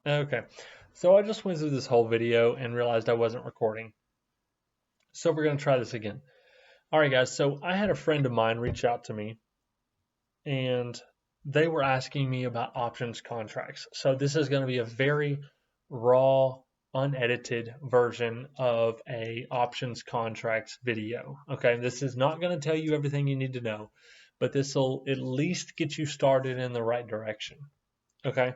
Okay, so I just went through this whole video and realized I wasn't recording. So we're going to try this again. All right, guys, so I had a friend of mine reach out to me and they were asking me about options contracts. So this is going to be a very raw, unedited version of a options contracts video. Okay, this is not going to tell you everything you need to know, but this will at least get you started in the right direction. Okay,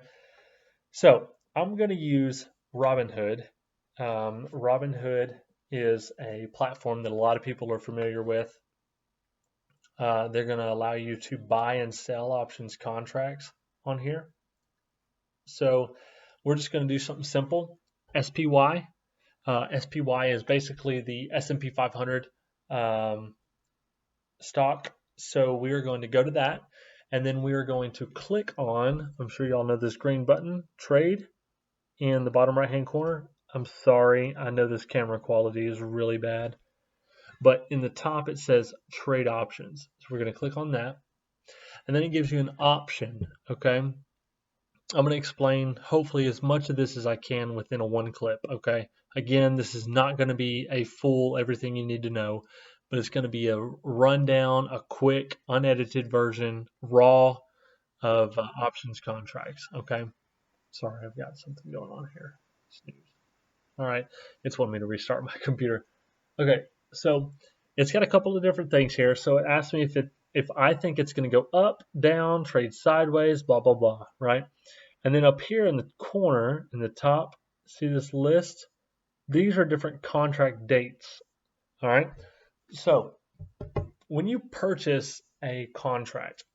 so I'm going to use Robinhood. Robinhood is a platform that a lot of people are familiar with. They're going to allow you to buy and sell options contracts on here. So we're just going to do something simple. SPY. SPY is basically the S&P 500 stock. So we are going to go to that, and then we are going to click on, I'm sure you all know this green button, trade, in the bottom right-hand corner. I'm sorry, I know this camera quality is really bad, but in the top it says trade options. So we're going to click on that, and then it gives you an option, okay? I'm going to explain hopefully as much of this as I can within a one clip, okay? Again, this is not going to be a full everything you need to know, but it's going to be a rundown, a quick, unedited version, raw of options contracts, okay? Sorry, I've got something going on here. Snooze. All right, it's wanting me to restart my computer. Okay, so it's got a couple of different things here. So it asks me if I think it's going to go up, down, trade sideways, blah, blah, blah, right? And then up here in the corner, in the top, see this list? These are different contract dates, all right? So when you purchase a contract,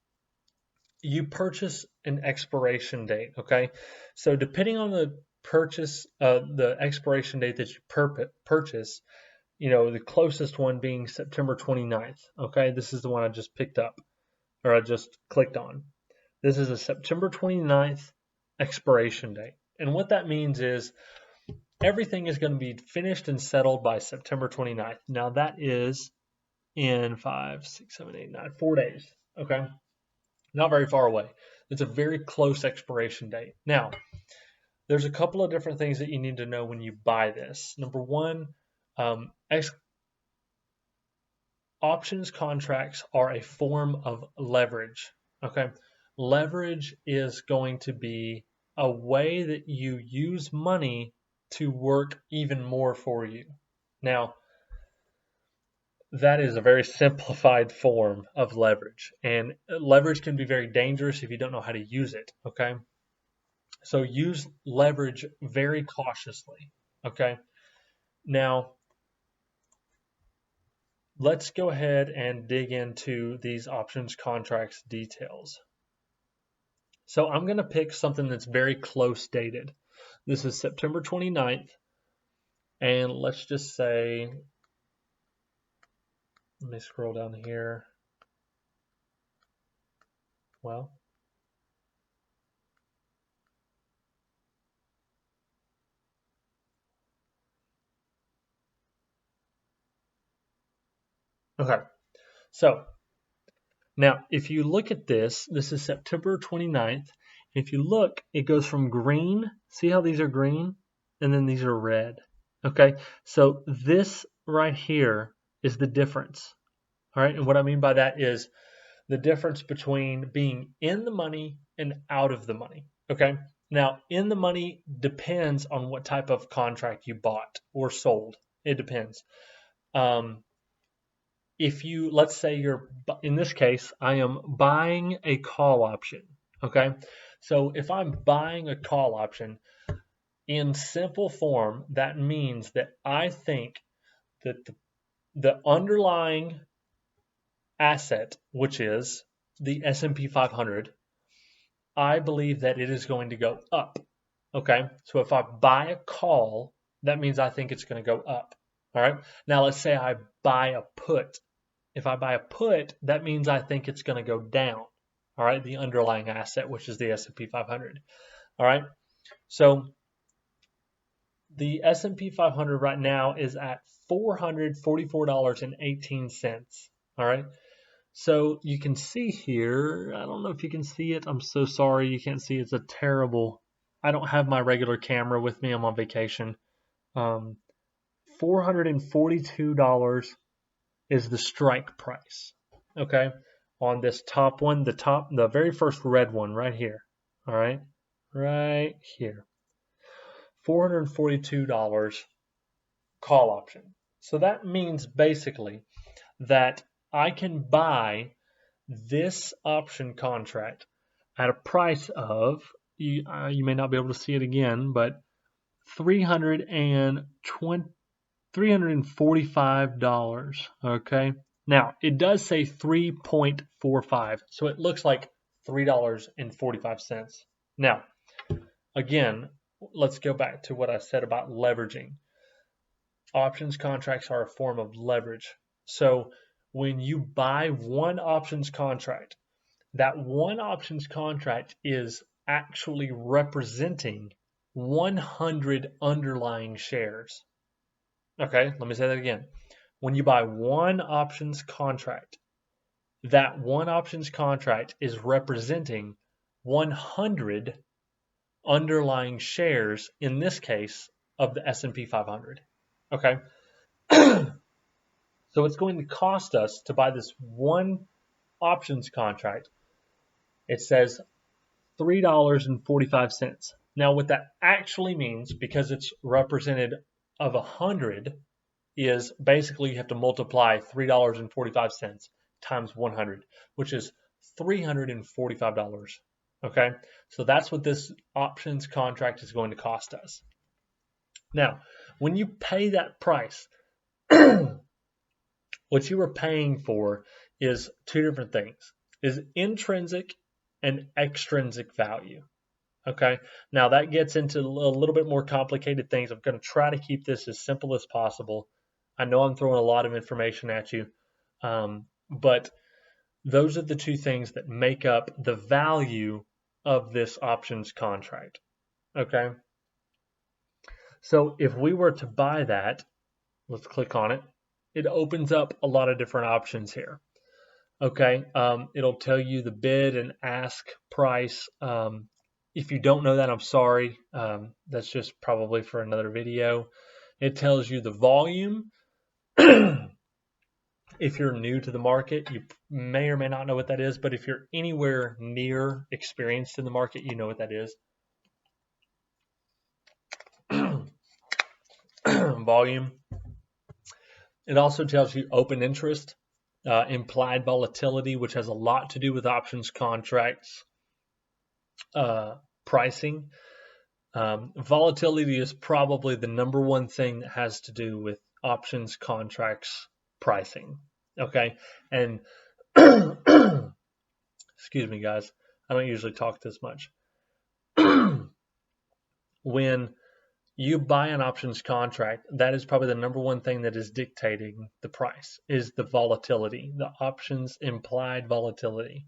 you purchase an expiration date, okay? So depending on the purchase, the expiration date that you purchase, you know, the closest one being September 29th, okay? This is the one I just picked up, or I just clicked on. This is a September 29th expiration date. And what that means is everything is going to be finished and settled by September 29th. Now that is in 5, 6, 7, 8, 9, 4 days, okay? Not very far away. It's a very close expiration date. Now, there's a couple of different things that you need to know when you buy this. Number one, options contracts are a form of leverage. Okay, leverage is going to be a way that you use money to work even more for you. Now, that is a very simplified form of leverage, and leverage can be very dangerous if you don't know how to use it. Okay, so use leverage very cautiously. Okay, now let's go ahead and dig into these options contracts details. So I'm going to pick something that's very close dated. This is September 29th, and let's just say, let me scroll down here. Well, okay. So now if you look at this, this is September 29th. If you look, it goes from green. See how these are green? And then these are red. Okay. So this right here is the difference. All right. And what I mean by that is the difference between being in the money and out of the money. Okay. Now, in the money depends on what type of contract you bought or sold. It depends. If you, let's say you're, in this case, I am buying a call option. Okay. So if I'm buying a call option in simple form, that means that I think that the underlying asset, which is the S&P 500, I believe that it is going to go up. Okay, so if I buy a call, that means I think it's going to go up. All right, now let's say I buy a put. If I buy a put, that means I think it's going to go down. All right, the underlying asset, which is the S&P 500. All right, so the S&P 500 right now is at $444.18. All right. So you can see here, I don't know if you can see it. I'm so sorry you can't see. It's a terrible, I don't have my regular camera with me. I'm on vacation. $442 is the strike price. Okay, on this top one, the very first red one right here. All right, right here. $442 call option. So that means basically that I can buy this option contract at a price of, you may not be able to see it again, but $345. Okay. Now it does say 3.45, so it looks like $3.45. Now, again, let's go back to what I said about leveraging. Options contracts are a form of leverage. So when you buy one options contract, that one options contract is actually representing 100 underlying shares. Okay, let me say that again. When you buy one options contract, that one options contract is representing 100 underlying shares, in this case, of the S&P 500. Okay? So it's going to cost us to buy this one options contract. It says $3.45. Now, what that actually means, because it's represented of 100, is basically you have to multiply $3.45 times 100, which is $345. Okay, so that's what this options contract is going to cost us. Now, when you pay that price, what you are paying for is two different things: is intrinsic and extrinsic value. Okay, now that gets into a little bit more complicated things. I'm going to try to keep this as simple as possible. I know I'm throwing a lot of information at you, but those are the two things that make up the value of this options contract. Okay, so if we were to buy that, let's click on it. It opens up a lot of different options here. Okay, it'll tell you the bid and ask price. If you don't know that, I'm sorry. That's just probably for another video. It tells you the volume. If you're new to the market, you may or may not know what that is, but if you're anywhere near experienced in the market, you know what that is. Volume. It also tells you open interest, implied volatility, which has a lot to do with options contracts pricing. Volatility is probably the number one thing that has to do with options contracts pricing. Okay, and excuse me, guys, I don't usually talk this much. When you buy an options contract, that is probably the number one thing that is dictating the price, is the volatility, the options implied volatility.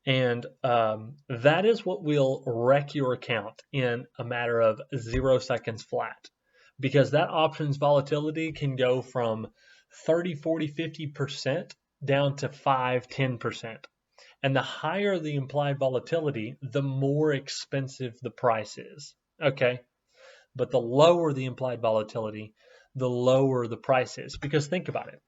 And that is what will wreck your account in a matter of 0 seconds flat, because that options volatility can go from 30, 40, 50% down to 5, 10%. And the higher the implied volatility, the more expensive the price is. Okay? But the lower the implied volatility, the lower the price is. Because think about it.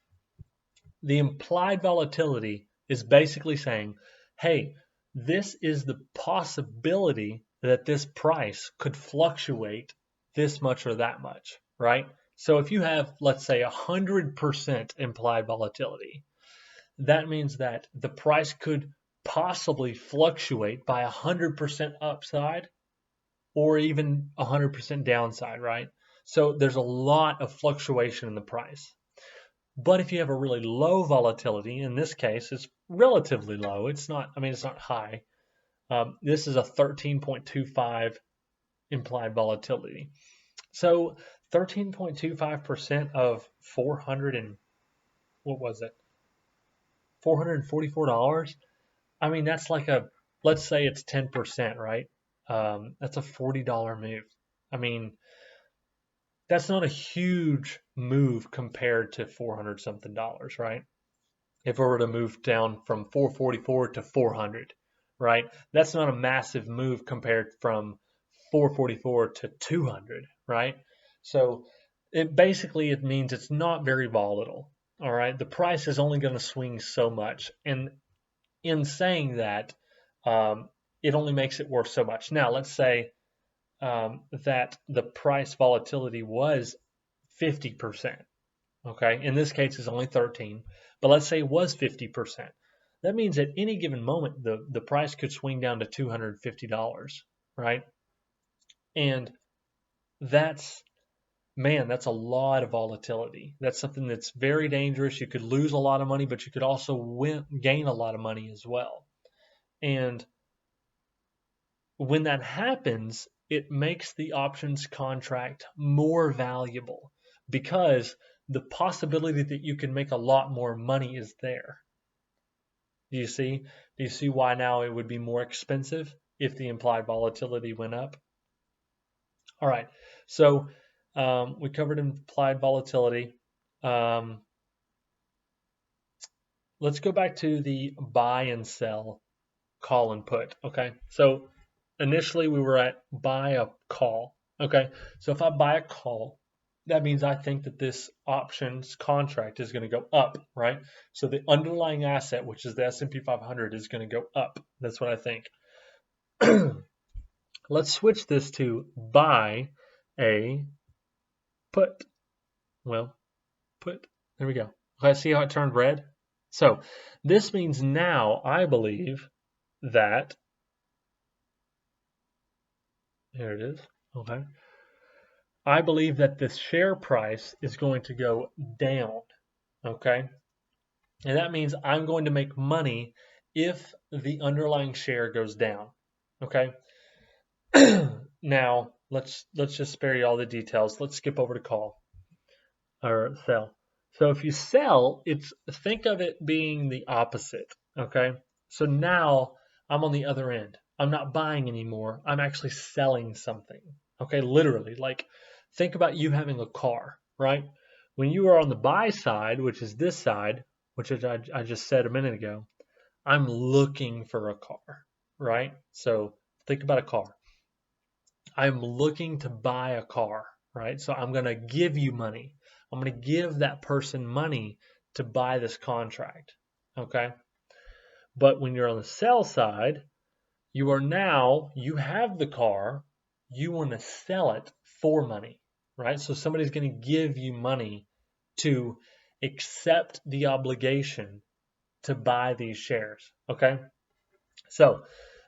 The implied volatility is basically saying, hey, this is the possibility that this price could fluctuate this much or that much, right? So if you have, let's say, 100% implied volatility, that means that the price could possibly fluctuate by 100% upside or even 100% downside, right? So there's a lot of fluctuation in the price. But if you have a really low volatility, in this case, it's relatively low. It's not high. This is a 13.25 implied volatility. So 13.25% of $444. I mean, that's like let's say it's 10%, right? That's a $40 move. I mean, that's not a huge move compared to $400 something, right? If we were to move down from 444 to 400, right? That's not a massive move compared from 444 to 200, right? So it means it's not very volatile. All right, the price is only going to swing so much, and in saying that, um, it only makes it worth so much. Now, let's say that the price volatility was 50%. Okay, in this case, it's only 13, but let's say it was 50%. That means at any given moment, the price could swing down to $250, right? And that's man, that's a lot of volatility. That's something that's very dangerous. You could lose a lot of money, but you could also gain a lot of money as well. And when that happens, it makes the options contract more valuable because the possibility that you can make a lot more money is there. Do you see? Do you see why now it would be more expensive if the implied volatility went up? All right. So we covered implied volatility. Um, let's go back to the buy and sell, call and put. Okay. So initially we were at buy a call. Okay. So if I buy a call, that means I think that this options contract is going to go up, right? So the underlying asset, which is the S&P 500, is going to go up. That's what I think. Let's switch this to buy a put. Well, put. There we go. Okay, see how it turned red? So this means now I believe that, here it is. Okay. I believe that the share price is going to go down. Okay. And that means I'm going to make money if the underlying share goes down. Okay. Now let's just spare you all the details. Let's skip over to call or sell. So if you sell, think of it being the opposite. Okay. So now I'm on the other end. I'm not buying anymore. I'm actually selling something. Okay. Literally, like think about you having a car, right? When you are on the buy side, which is this side, which I just said a minute ago, I'm looking for a car, right? So think about a car. I'm looking to buy a car, right? So I'm going to give you money. I'm going to give that person money to buy this contract, okay? But when you're on the sell side, you have the car, you want to sell it for money, right? So somebody's going to give you money to accept the obligation to buy these shares, okay? So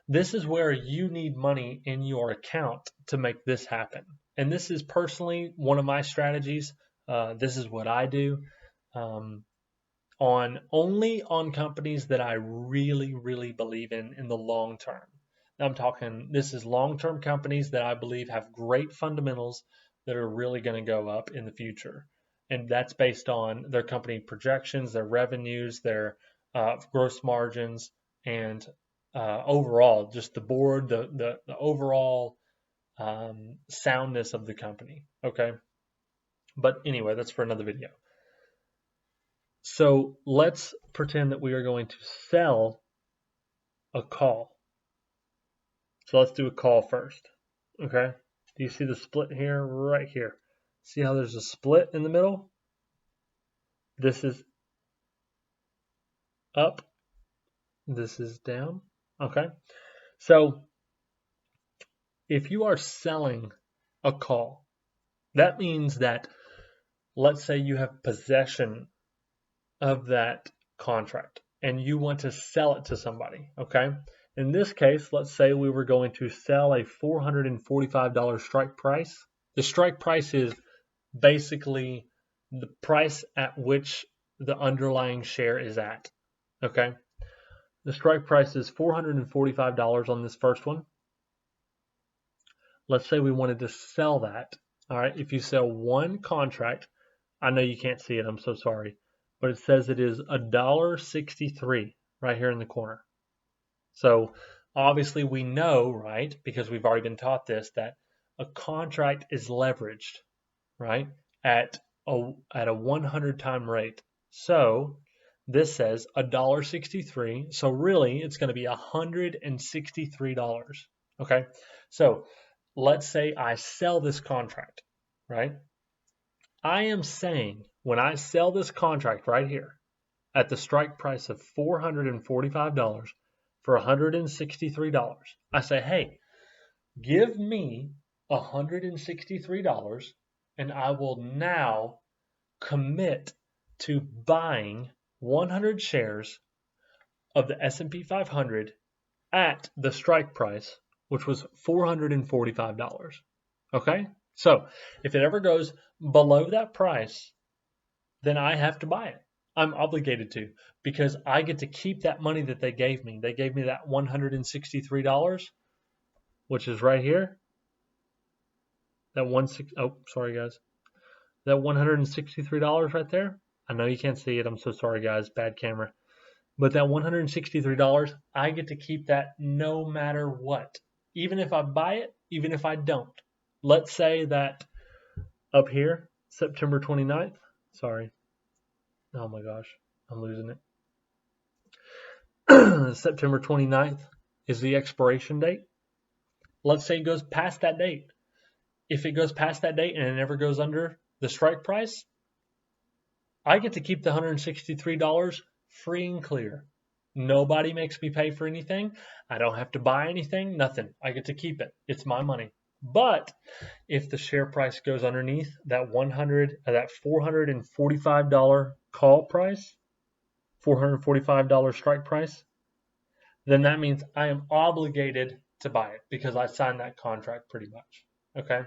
this is where you need money in your account to make this happen. And this is personally one of my strategies. This is what I do only on companies that I really, really believe in the long term. Now I'm talking, this is long-term companies that I believe have great fundamentals that are really going to go up in the future. And that's based on their company projections, their revenues, their gross margins, and overall, just the overall soundness of the company. Okay. But anyway, that's for another video. So let's pretend that we are going to sell a call. So let's do a call first. Okay. Do you see the split here? Right here. See how there's a split in the middle? This is up. This is down. Okay. So if you are selling a call, that means that, let's say you have possession of that contract and you want to sell it to somebody, okay? In this case, let's say we were going to sell a $445 strike price. The strike price is basically the price at which the underlying share is at, okay? The strike price is $445 on this first one. Let's say we wanted to sell that. All right, if you sell one contract, I know you can't see it, I'm so sorry, but it says it is $1.63 right here in the corner. So obviously we know, right, because we've already been taught this, that a contract is leveraged, right, at a 100 time rate. So This says $1.63. So really, it's going to be $163. Okay. So let's say I sell this contract, right? I am saying when I sell this contract right here at the strike price of $445 for $163, I say, hey, give me $163 and I will now commit to buying 100 shares of the S&P 500 at the strike price, which was $445. Okay? So, if it ever goes below that price, then I have to buy it. I'm obligated to because I get to keep that money that they gave me. They gave me that $163, which is right here. Sorry guys. That $163 right there. I know you can't see it. I'm so sorry guys. Bad camera. But that $163, I get to keep that no matter what. Even if I buy it, even if I don't. Let's say that up here, September 29th. Sorry. Oh my gosh, I'm losing it. September 29th is the expiration date. Let's say it goes past that date. If it goes past that date and it never goes under the strike price, I get to keep the $163 free and clear. Nobody makes me pay for anything. I don't have to buy anything, nothing. I get to keep it. It's my money. But if the share price goes underneath that $445 call price, $445 strike price, then that means I am obligated to buy it because I signed that contract pretty much. Okay.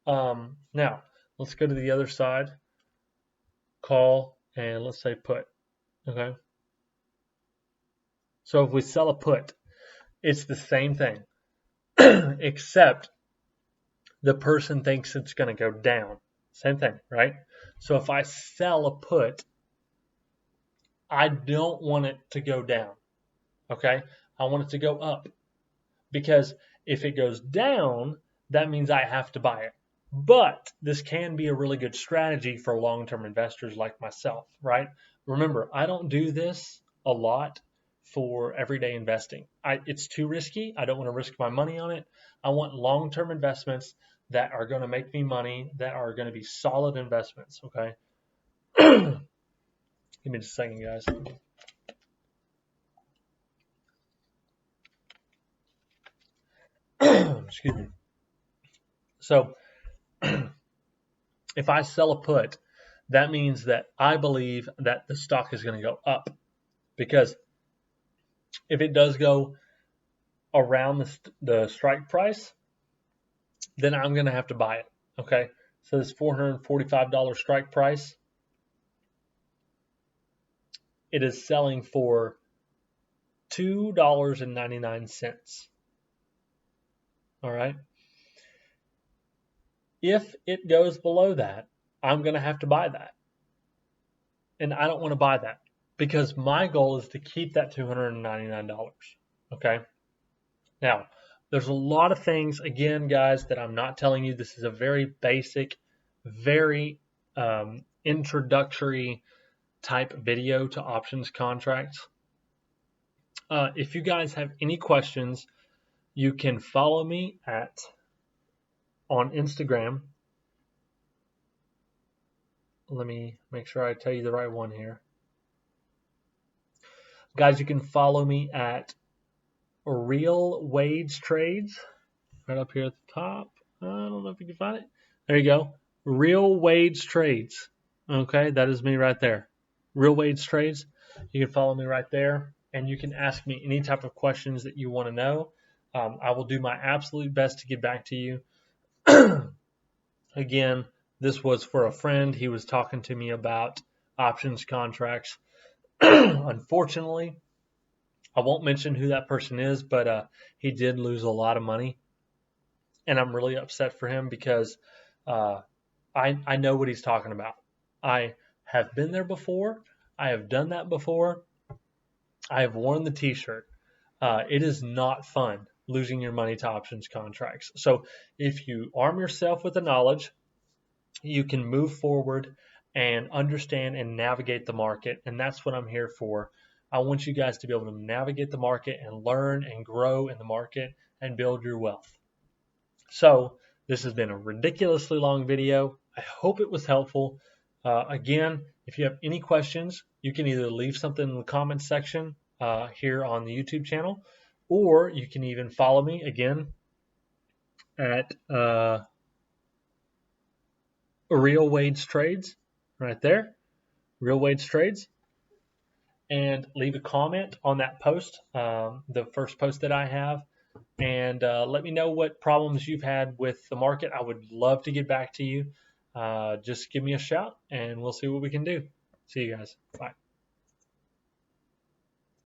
Now let's go to the other side. Call and let's say put. Okay. So if we sell a put, it's the same thing, except the person thinks it's going to go down. Same thing, right? So if I sell a put, I don't want it to go down. Okay? I want it to go up. Because if it goes down, that means I have to buy it. But this can be a really good strategy for long-term investors like myself, right? Remember, I don't do this a lot for everyday investing. It's too risky. I don't want to risk my money on it. I want long-term investments that are going to make me money, that are going to be solid investments, okay? Give me just a second, guys. Excuse me. So, if I sell a put, that means that I believe that the stock is going to go up. Because if it does go around the strike price, then I'm going to have to buy it. Okay? So this $445 strike price, it is selling for $2.99. All right? If it goes below that, I'm going to have to buy that. And I don't want to buy that because my goal is to keep that $299. Okay? Now, there's a lot of things, again, guys, that I'm not telling you. This is a very basic, very introductory type video to options contracts. If you guys have any questions, you can follow me on Instagram. Let me make sure I tell you the right one here. Guys, you can follow me at Real Wage Trades, right up here at the top. I don't know if you can find it. There you go. Real Wage Trades. Okay, that is me right there. Real Wage Trades. You can follow me right there, and you can ask me any type of questions that you want to know. I will do my absolute best to get back to you. Again, this was for a friend. He was talking to me about options contracts. Unfortunately, I won't mention who that person is, but he did lose a lot of money. And I'm really upset for him because I know what he's talking about. I have been there before. I have done that before. I have worn the t-shirt. It is not fun losing your money to options contracts. So if you arm yourself with the knowledge, you can move forward and understand and navigate the market. And that's what I'm here for. I want you guys to be able to navigate the market and learn and grow in the market and build your wealth. So this has been a ridiculously long video. I hope it was helpful. Again, if you have any questions, you can either leave something in the comments section here on the YouTube channel, or you can even follow me again at Real Wage Trades right there, Real Wage Trades, and leave a comment on that post, the first post that I have, and let me know what problems you've had with the market. I would love to get back to you. Just give me a shout and we'll see what we can do. See you guys. Bye.